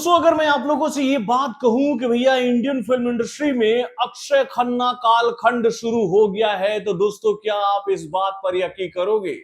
दोस्तों अगर मैं आप लोगों से ये बात कहूं कि भैया इंडियन फिल्म इंडस्ट्री में अक्षय खन्ना कालखंड शुरू हो गया है तो दोस्तों क्या आप इस बात पर यकीन करोगे?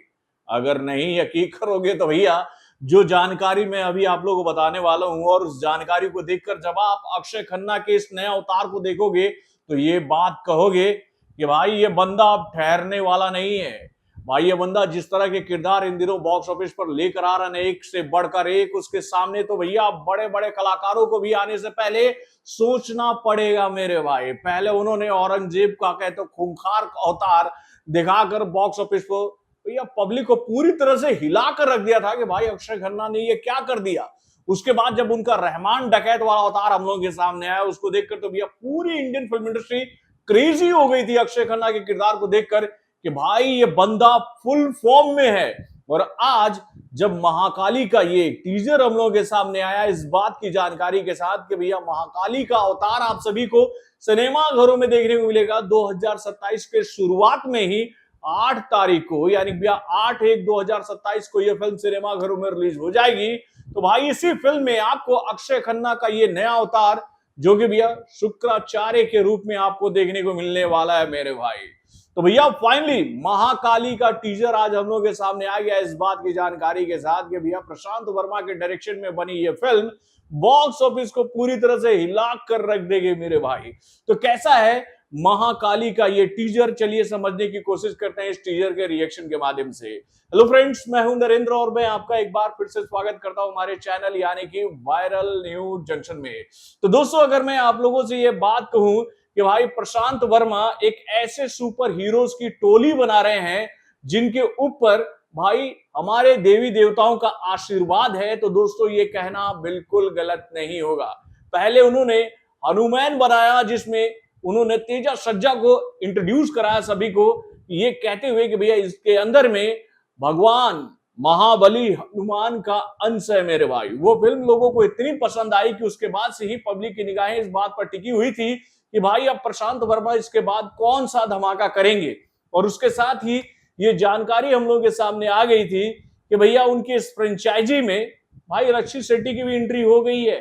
अगर नहीं यकीन करोगे तो भैया जो जानकारी मैं अभी आप लोगों को बताने वाला हूं और उस जानकारी को देखकर जब आप अक्षय खन्ना के इस नए अवतार को देखोगे तो ये बात कहोगे कि भाई ये बंदा अब ठहरने वाला नहीं है। भाई ये बंदा जिस तरह के किरदार इन दिनों बॉक्स ऑफिस पर लेकर आ रहा है, एक से बढ़कर एक, उसके सामने तो भैया बड़े बड़े कलाकारों को भी आने से पहले सोचना पड़ेगा मेरे भाई। पहले उन्होंने औरंगजेब का कहते खूंखार अवतार दिखाकर बॉक्स ऑफिस को भैया पब्लिक को पूरी तरह से हिलाकर रख दिया था कि भाई अक्षय खन्ना ने ये क्या कर दिया। उसके बाद जब उनका रहमान डकैत वाला अवतार हम लोगों के सामने आया, उसको देखकर तो भैया पूरी इंडियन फिल्म इंडस्ट्री क्रेजी हो गई थी अक्षय खन्ना के किरदार को देखकर कि भाई ये बंदा फुल फॉर्म में है। और आज जब महाकाली का ये टीजर हम लोगों के सामने आया इस बात की जानकारी के साथ कि भैया महाकाली का अवतार आप सभी को सिनेमा घरों में देखने को मिलेगा 2027 के शुरुआत में ही 8 तारीख को, यानी भैया 8/1/2027 को यह फिल्म सिनेमा घरों में रिलीज हो जाएगी। तो भाई इसी फिल्म में आपको अक्षय खन्ना का ये नया अवतार जो कि भैया शुक्राचार्य के रूप में आपको देखने को मिलने वाला है मेरे भाई। तो भैया फाइनली महाकाली का टीजर आज हम लोगों के सामने आ गया इस बात की जानकारी के साथ कि भैया प्रशांत वर्मा के डायरेक्शन में बनी ये फिल्म बॉक्स ऑफिस को पूरी तरह से हिला कर रख देगी मेरे भाई। तो कैसा है महाकाली का ये टीजर, चलिए समझने की कोशिश करते हैं इस टीजर के रिएक्शन के माध्यम से। हेलो फ्रेंड्स, मैं हूं नरेंद्र और मैं आपका एक बार फिर से स्वागत करता हूं हमारे चैनल यानी कि वायरल न्यूज जंक्शन में। तो दोस्तों अगर मैं आप लोगों से ये बात कहूं कि भाई प्रशांत वर्मा एक ऐसे सुपर हीरोज की टोली बना रहे हैं जिनके ऊपर भाई हमारे देवी देवताओं का आशीर्वाद है, तो दोस्तों ये कहना बिल्कुल गलत नहीं होगा। पहले उन्होंने हनुमान बनाया जिसमें उन्होंने तेजा सज्जा को इंट्रोड्यूस कराया सभी को, ये कहते हुए कि भैया इसके अंदर में भगवान महाबली हनुमान का अंश है मेरे भाई। वो फिल्म लोगों को इतनी पसंद आई कि उसके बाद से ही पब्लिक की निगाहें इस बात पर टिकी हुई थी कि भाई अब प्रशांत वर्मा इसके बाद कौन सा धमाका करेंगे। और उसके साथ ही ये जानकारी हम लोगों के सामने आ गई थी कि भैया उनके इस फ्रेंचाइजी में भाई रक्षित शेट्टी की भी एंट्री हो गई है।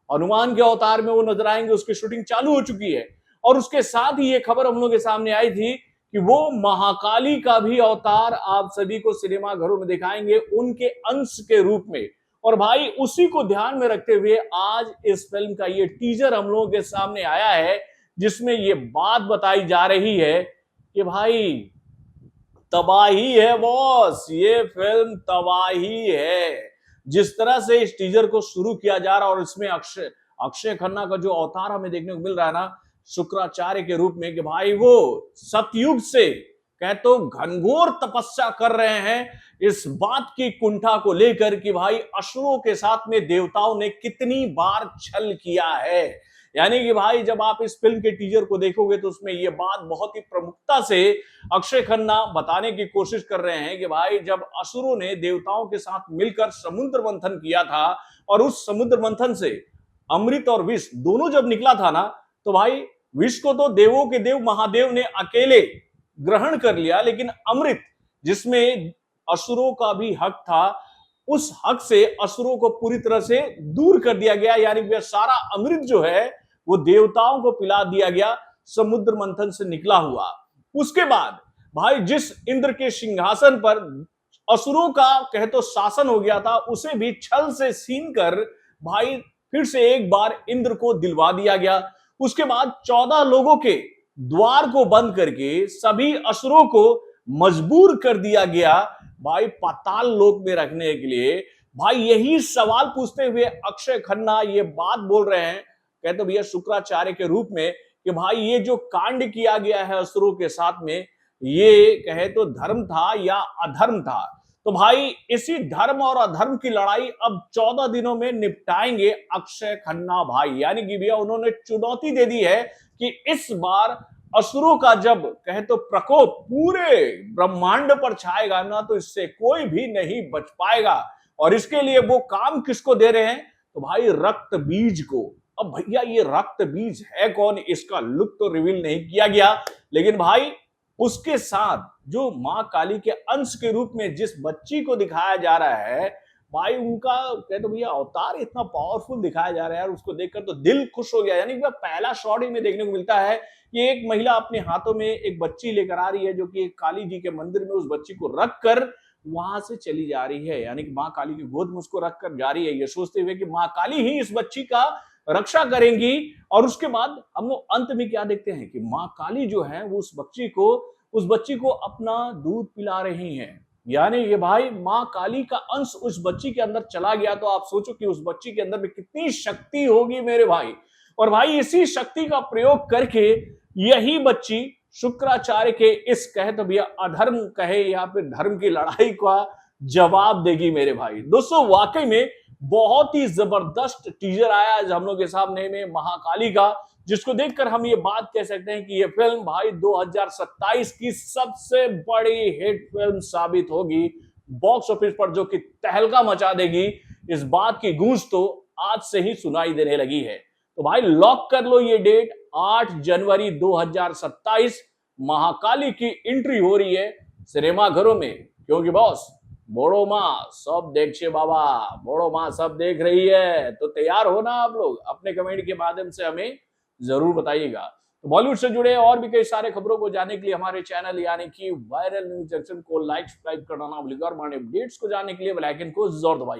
हनुमान के अवतार में वो नजर आएंगे, उसकी शूटिंग चालू हो चुकी है। और उसके साथ ही ये खबर हम लोगों के सामने आई थी कि वो महाकाली का भी अवतार आप सभी को सिनेमा घरों में दिखाएंगे उनके अंश के रूप में। और भाई उसी को ध्यान में रखते हुए आज इस फिल्म का ये टीजर हम लोगों के सामने आया है जिसमें ये बात बताई जा रही है कि भाई तबाही है बॉस, ये फिल्म तबाही है। जिस तरह से इस टीजर को शुरू किया जा रहा और इसमें अक्षय खन्ना का जो अवतार हमें देखने को मिल रहा है ना शुक्राचार्य के रूप में, कि भाई वो सतयुग से कह तो घनघोर तपस्या कर रहे हैं इस बात की कुंठा को लेकर कि भाई असुरों के साथ में देवताओं ने कितनी बार छल किया है। यानी कि भाई जब आप इस फिल्म के टीजर को देखोगे तो उसमें यह बात बहुत ही प्रमुखता से अक्षय खन्ना बताने की कोशिश कर रहे हैं कि भाई जब असुरों ने देवताओं के साथ मिलकर समुद्र मंथन किया था और उस समुद्र मंथन से अमृत और विष दोनों जब निकला था ना, तो भाई विष को तो देवों के देव महादेव ने अकेले ग्रहण कर लिया, लेकिन अमृत जिसमें असुरों का भी हक था उस हक से असुरों को पूरी तरह से दूर कर दिया गया। यानी वह सारा अमृत जो है वो देवताओं को पिला दिया गया समुद्र मंथन से निकला हुआ। उसके बाद भाई जिस इंद्र के सिंहासन पर असुरों का कहे तो शासन हो गया था उसे भी छल से छीन कर भाई फिर से एक बार इंद्र को दिलवा दिया गया। उसके बाद 14 लोगों के द्वार को बंद करके सभी असुरों को मजबूर कर दिया गया भाई पाताल लोक में रखने के लिए। भाई यही सवाल पूछते हुए अक्षय खन्ना ये बात बोल रहे हैं, कहते भैया शुक्राचार्य के रूप में, कि भाई ये जो कांड किया गया है असुरों के साथ में ये कहे तो धर्म था या अधर्म था। तो भाई इसी धर्म और अधर्म की लड़ाई अब 14 दिनों में निपटाएंगे अक्षय खन्ना भाई। यानी कि भैया उन्होंने चुनौती दे दी है कि इस बार असुरों का जब कहे तो प्रकोप पूरे ब्रह्मांड पर छाएगा ना तो इससे कोई भी नहीं बच पाएगा। और इसके लिए वो काम किसको दे रहे हैं? तो भाई रक्त बीज को। अब भैया ये रक्त बीज है कौन, इसका लुक तो रिवील नहीं किया गया, लेकिन भाई उसके साथ जो मां काली के अंश के रूप में जिस बच्ची को दिखाया जा रहा है भाई उनका कहे तो भैया अवतार इतना पावरफुल दिखाया जा रहा है यार, उसको देखकर तो दिल खुश हो गया। यानी कि पहला शॉट ही में देखने को मिलता है कि एक महिला अपने हाथों में एक बच्ची लेकर आ रही है, जो कि काली जी के मंदिर में उस बच्ची को रखकर वहां से चली जा रही है। यानी कि माँ काली की गोद में उसको रखकर जा रही है, ये सोचते हुए कि माँ काली ही इस बच्ची का रक्षा करेंगी। और उसके बाद हम लोग अंत में क्या देखते हैं कि माँ काली जो है वो उस बच्ची को अपना दूध पिला रही हैं। यानी ये भाई माँ काली का अंश उस बच्ची के अंदर चला गया, तो आप सोचो कि उस बच्ची के अंदर में कितनी शक्ति होगी मेरे भाई। और भाई इसी शक्ति का प्रयोग करके यही बच्ची शुक्राचार्य के इस कहे तो भैया अधर्म कहे या फिर धर्म की लड़ाई का जवाब देगी मेरे भाई। दोस्तों वाकई में बहुत ही जबरदस्त टीजर आया आज हम लोग के सामने में महाकाली का, जिसको देखकर हम ये बात कह सकते हैं कि ये फिल्म भाई 2027 की सबसे बड़ी हिट फिल्म साबित होगी बॉक्स ऑफिस पर, जो कि तहलका मचा देगी। इस बात की गूंज तो आज से ही सुनाई देने लगी है। तो भाई लॉक कर लो ये डेट, 8 जनवरी 2027 महाकाली की एंट्री हो रही है सिनेमा घरों में। क्योंकि बॉस बोड़ो माँ सब देख छे बाबा, बोड़ो माँ सब देख रही है। तो तैयार हो ना आप लोग, अपने कमेंट के माध्यम से हमें जरूर बताइएगा। तो बॉलीवुड से जुड़े और भी कई सारे खबरों को जानने के लिए हमारे चैनल यानी कि वायरल न्यूज जंक्शन को लाइक सब्सक्राइब करना ना भूलिएगा, और अपडेट्स को जानने के लिए बेल आइकन को जरूर दबाइए।